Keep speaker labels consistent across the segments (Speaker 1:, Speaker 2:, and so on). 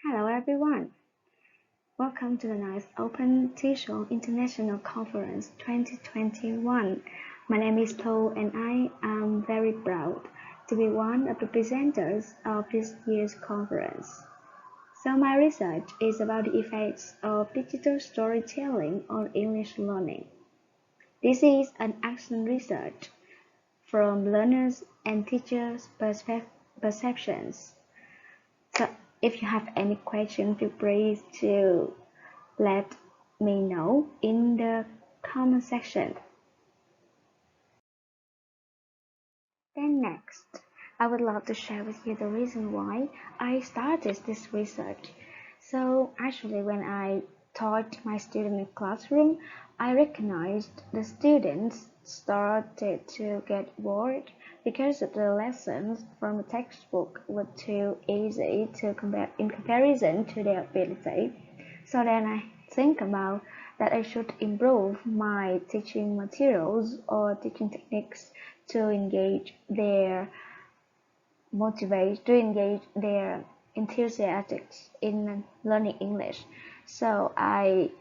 Speaker 1: Hello everyone. Welcome to the ninth Open Teacher International Conference 2021. My name is Paul and I am very proud to be one of the presenters of this year's conference. So my research is about the effects of digital storytelling on English learning. This is an action research from learners and teachers' perceptions. So if you have any question, feel free to let me know in the comment section. Then next, I would love to share with you the reason why I started this research. So actually when I taught my students in classroom, I recognized the students started to get bored because the lessons from the textbook were too easy to compare in comparison to their ability. So then I think about that I should improve my teaching materials or teaching techniques to engage their enthusiasm in learning English. So I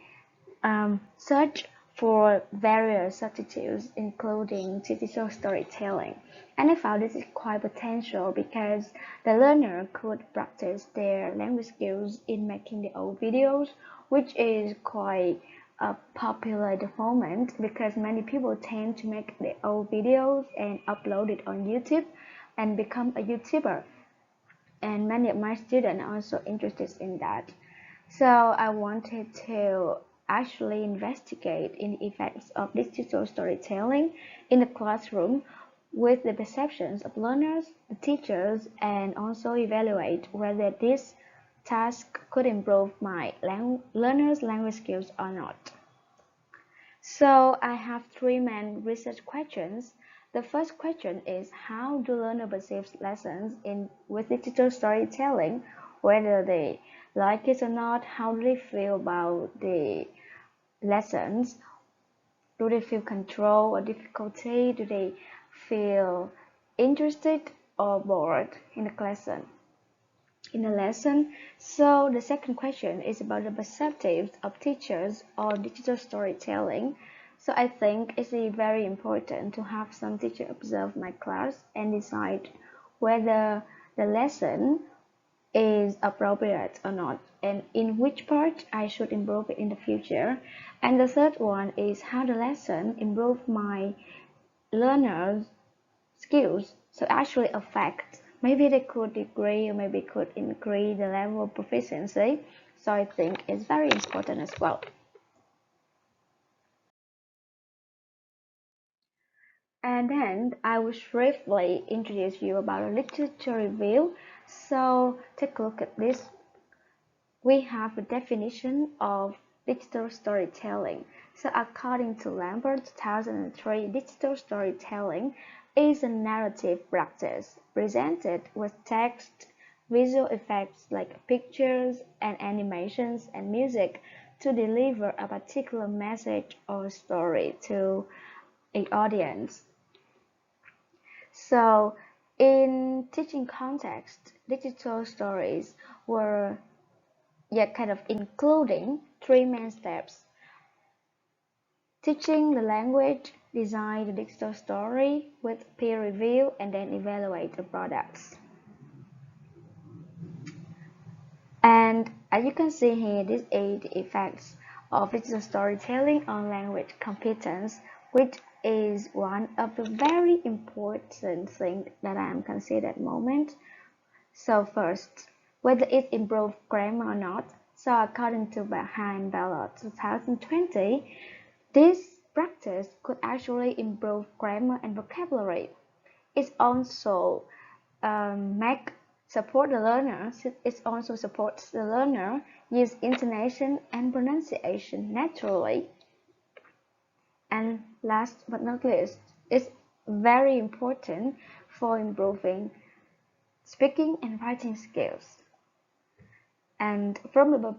Speaker 1: search for various substitutes, including digital storytelling. And I found this is quite potential because the learner could practice their language skills in making their own videos, which is quite popular at the moment because many people tend to make their own videos and upload it on YouTube and become a YouTuber. And many of my students are also interested in that. So I wanted to actually investigate in the effects of digital storytelling in the classroom with the perceptions of learners, the teachers, and also evaluate whether this task could improve my learners' language skills or not. So I have three main research questions. The first question is how do learners perceive lessons with digital storytelling, whether they like it or not, how do they feel about the lessons? Do they feel control or difficulty? Do they feel interested or bored in the lesson? So the second question is about the perspectives of teachers on digital storytelling. So I think it's very important to have some teacher observe my class and decide whether the lesson is appropriate or not, and in which part I should improve it in the future. And the third one is how the lesson improve my learners' skills. So actually affect. Maybe they could degrade or maybe could increase the level of proficiency. So I think it's very important as well. And then I will briefly introduce you about a literature review. So take a look at this. We have a definition of digital storytelling. So according to Lambert 2003, digital storytelling is a narrative practice presented with text, visual effects like pictures and animations and music to deliver a particular message or story to an audience. So in teaching context, digital stories were kind of including three main steps: teaching the language, design the digital story with peer review, and then evaluate the products. And as you can see here, these 8 effects of digital storytelling on language competence, which is one of the very important things that I am considering at the moment. So first, whether it improves grammar or not. So according to Behind Ballot 2020, this practice could actually improve grammar and vocabulary. It also support the learner. It also supports the learner use intonation and pronunciation naturally. And last but not least, it's very important for improving speaking and writing skills. And from the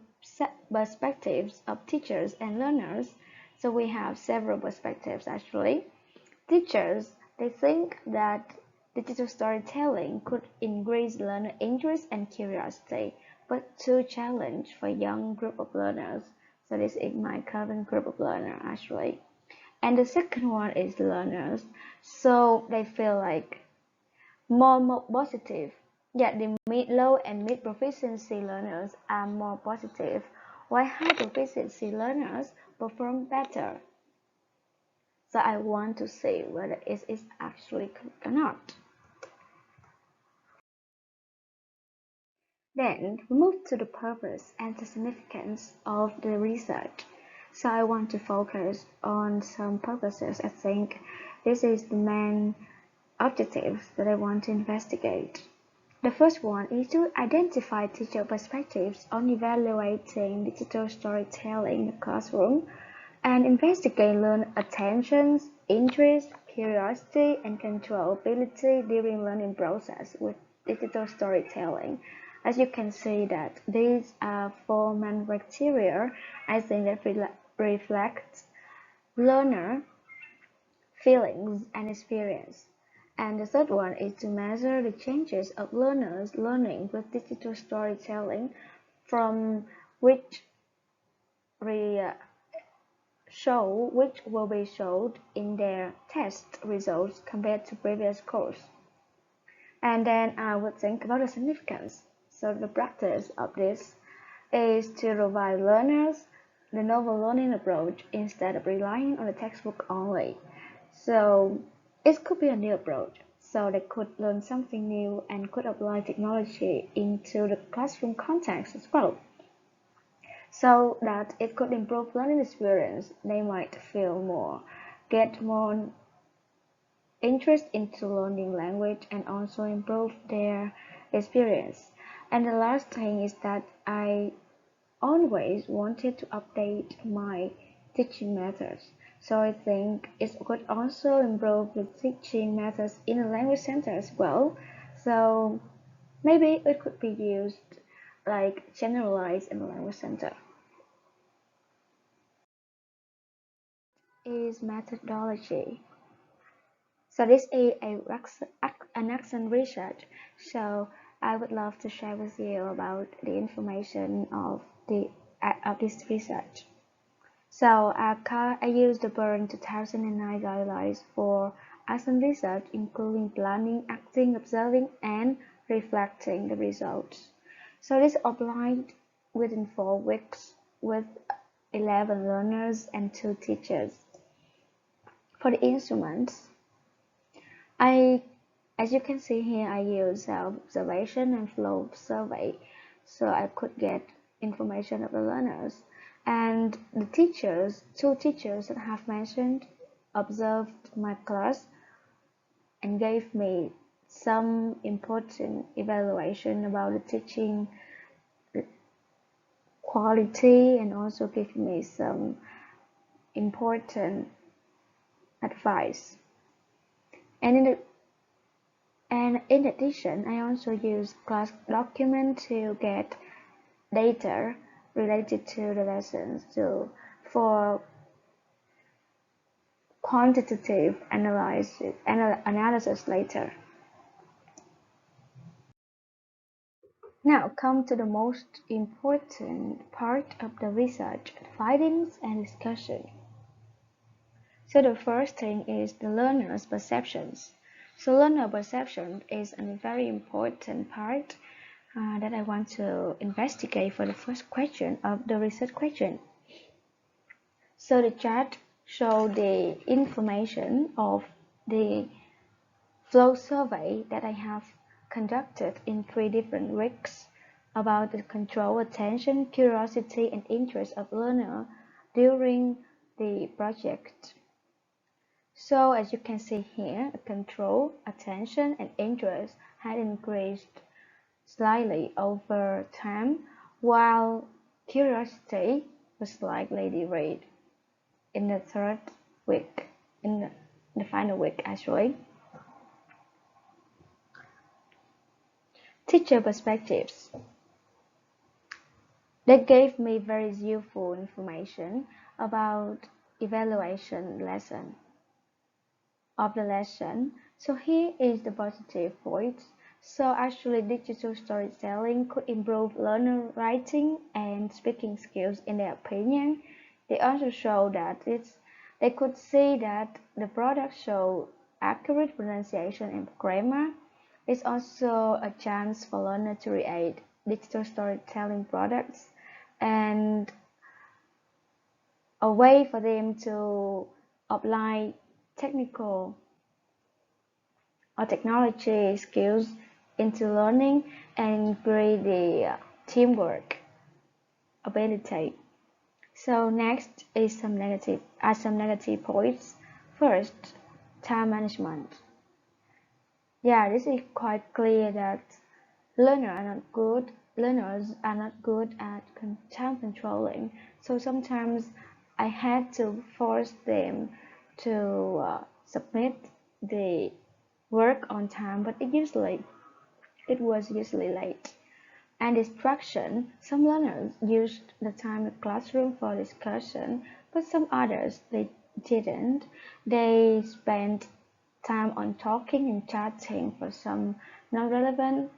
Speaker 1: perspectives of teachers and learners, so we have several perspectives actually. Teachers, they think that digital storytelling could increase learner interest and curiosity, but too challenging for young group of learners. So this is my current group of learner actually. And the second one is learners. So they feel like more positive. Yet the low and mid proficiency learners are more positive, while high proficiency learners perform better. So I want to see whether it is actually correct or not. Then we move to the purpose and the significance of the research. So I want to focus on some purposes. I think this is the main objectives that I want to investigate. The first one is to identify teacher perspectives on evaluating digital storytelling in the classroom and investigate learner attentions, interest, curiosity, and controllability during learning process with digital storytelling. As you can see that these are four main criteria I think that reflect learner feelings and experience. And the third one is to measure the changes of learners learning with digital storytelling from which which will be showed in their test results compared to previous course. And then I would think about the significance. So the practice of this is to provide learners the novel learning approach instead of relying on the textbook only. So it could be a new approach. So they could learn something new and could apply technology into the classroom context as well. So that it could improve learning experience. They might get more interest into learning language and also improve their experience. And the last thing is that I always wanted to update my teaching methods. So I think it could also improve the teaching methods in the language center as well. So maybe it could be used like generalized in the language center. Is methodology. So this is an accent research. So I would love to share with you about the information of this research. So I used the Bern 2009 guidelines for accent research, including planning, acting, observing, and reflecting the results. So this applied within 4 weeks with 11 learners and 2 teachers. For the instruments, as you can see here, I use self-observation and flow survey, so I could get information of the learners. And the teachers, 2 teachers that I have mentioned, observed my class and gave me some important evaluation about the teaching quality and also give me some important advice. And in addition, I also use class document to get data related to the lessons for quantitative analysis later. Now come to the most important part of the research, findings and discussion. So the first thing is the learner's perceptions. So learner perception is a very important part that I want to investigate for the first question of the research question. So the chart shows the information of the flow survey that I have conducted in 3 different weeks about the control, attention, curiosity, and interest of learner during the project. So as you can see here, control, attention, and interest had increased slightly over time, while curiosity was slightly delayed in the 3rd week, in the final week actually. Teacher perspectives. They gave me very useful information about evaluation lesson. So here is the positive points. So actually, digital storytelling could improve learner writing and speaking skills in their opinion. They also show that they could see that the product show accurate pronunciation and grammar. It's also a chance for learners to create digital storytelling products and a way for them to apply technical or technology skills into learning and increase the teamwork ability. So next is some negative points. First, time management. Yeah, this is quite clear that learners are not good at time controlling. So sometimes I had to force them to submit the work on time, but it was usually late. And distraction, some learners used the time in the classroom for discussion, but some others they didn't. They spent time on talking and chatting for some non-relevant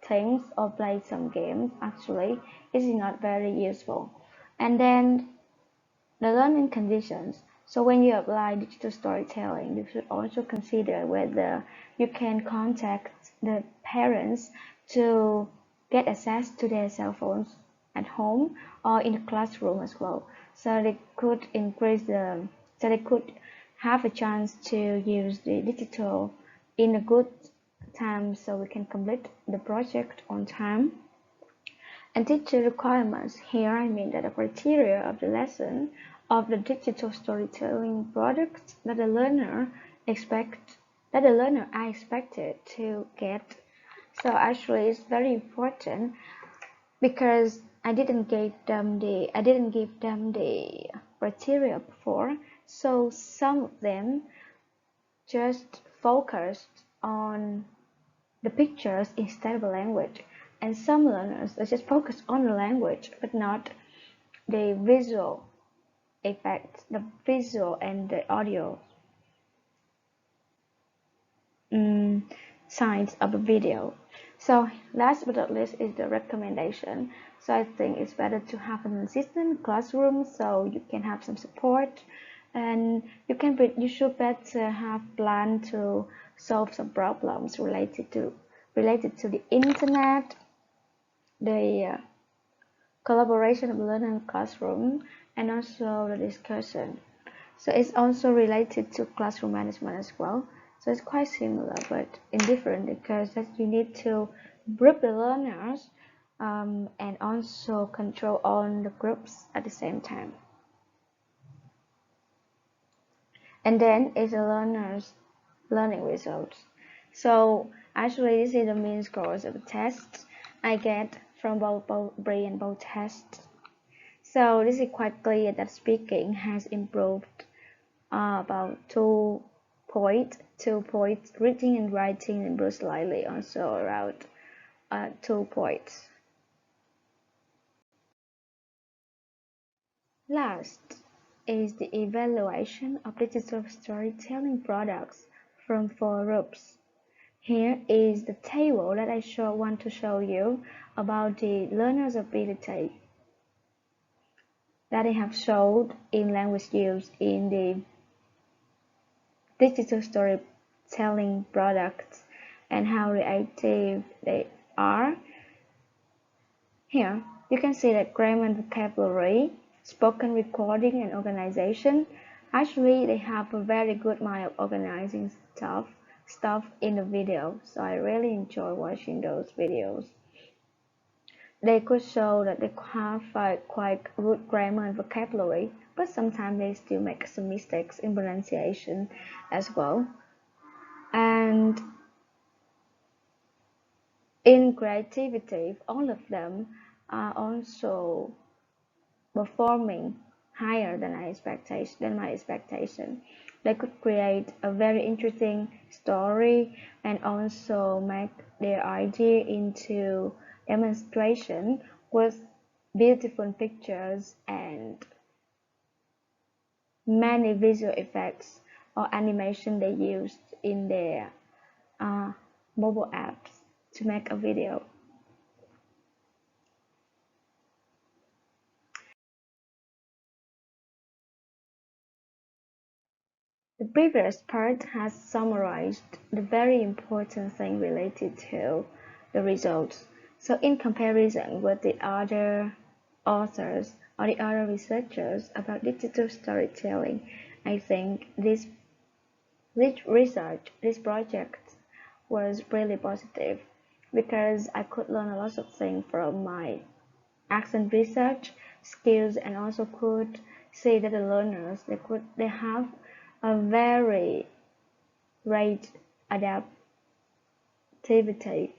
Speaker 1: things or played some games. Actually, this is not very useful. And then the learning conditions. So when you apply digital storytelling, you should also consider whether you can contact the parents to get access to their cell phones at home or in the classroom as well. So they could have a chance to use the digital in a good time so we can complete the project on time. And teacher requirements. Here I mean that the criteria of the lesson of the digital storytelling product that the learner are expected to get. So actually it's very important because I didn't give them the criteria before. So some of them just focused on the pictures instead of the language. And some learners they just focus on the language but not the visual effects, the visual and the audio signs of the video. So last but not least is the recommendation. So I think it's better to have an assistant classroom so you can have some support, and you should better have plan to solve some problems related to the internet, the collaboration of learning classroom, and also the discussion. So it's also related to classroom management as well. So it's quite similar but indifferent because that you need to group the learners and also control all the groups at the same time. And then is the learners learning results. So actually this is the mean scores of the tests I get from both brain and both tests. So this is quite clear that speaking has improved about 2 points. Reading and writing improved slightly, also around 2 points. Last is the evaluation of digital storytelling products from 4 groups. Here is the table that I want to show you about the learner's ability that I have showed in language use in the digital storytelling products and how reactive they are. Here you can see that grammar and vocabulary, spoken recording and organization. Actually they have a very good mind of organizing stuff in the video, so I really enjoy watching those videos. They could show that they have quite good grammar and vocabulary, but sometimes they still make some mistakes in pronunciation as well. And in creativity, all of them are also performing higher than my expectation. They could create a very interesting story and also make their idea into demonstration with beautiful pictures and many visual effects or animation they used in their mobile apps to make a video. The previous part has summarized the very important thing related to the results. So in comparison with the other authors or the other researchers about digital storytelling, I think this project was really positive because I could learn a lot of things from my accent research skills, and also could see that the learners they have a very great adaptivity.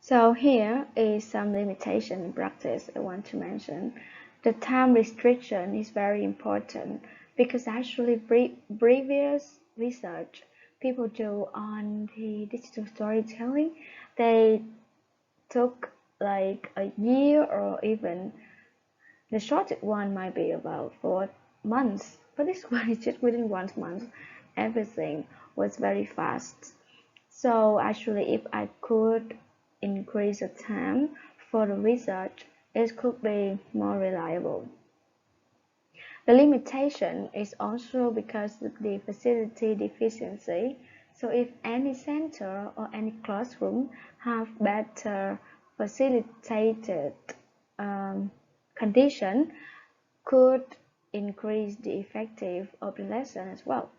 Speaker 1: So here is some limitation in practice I want to mention. The time restriction is very important because actually previous research people do on the digital storytelling, they took like a year, or even the shortest one might be about 4 months, but this one is just within 1 month. Everything was very fast. So actually, if I could increase the time for the research, it could be more reliable. The limitation is also because of the facility deficiency. So if any center or any classroom have better facilitated condition, could increase the effective of the lesson as well.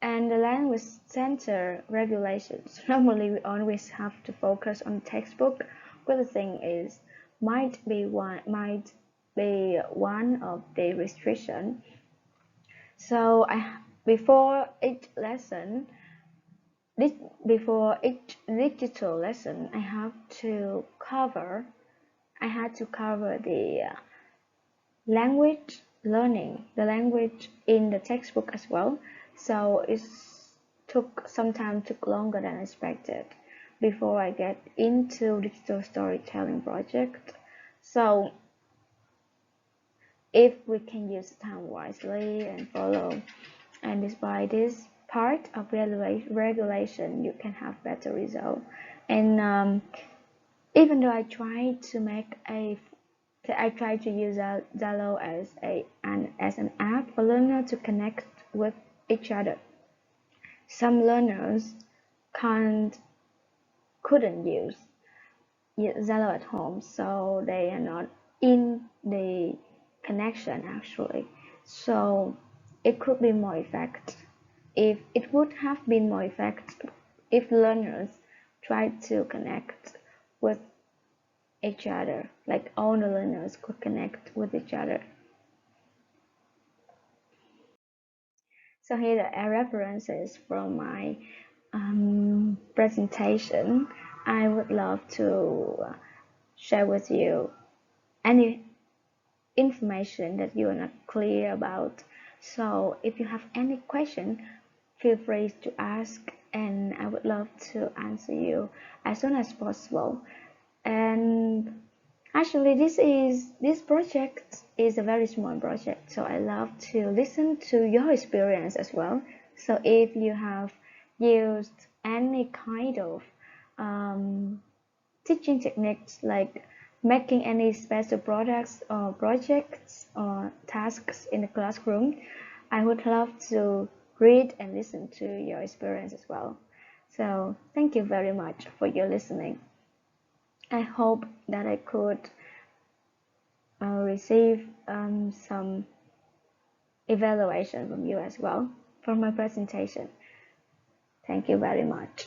Speaker 1: And the language center regulations. Normally, we always have to focus on textbook, but the thing is, might be one of the restriction. So before each digital lesson, I had to cover the language learning, the language in the textbook as well. So it took longer than expected before I get into digital storytelling project. So if we can use time wisely and follow, and despite this part of regulation, you can have better result. And even though I try to use Zalo as an app for learners to connect with each other. Some learners couldn't use Zalo at home, so they are not in the connection actually. So it could be more effective. If it would have been more effective if learners tried to connect with each other, like all the learners could connect with each other. So here are references from my presentation. I would love to share with you any information that you are not clear about. So if you have any question, feel free to ask, and I would love to answer you as soon as possible. And actually, this project is a very small project, so I love to listen to your experience as well. So if you have used any kind of teaching techniques, like making any special products or projects or tasks in the classroom, I would love to read and listen to your experience as well. So thank you very much for your listening. I hope that I could receive some evaluation from you as well for my presentation. Thank you very much.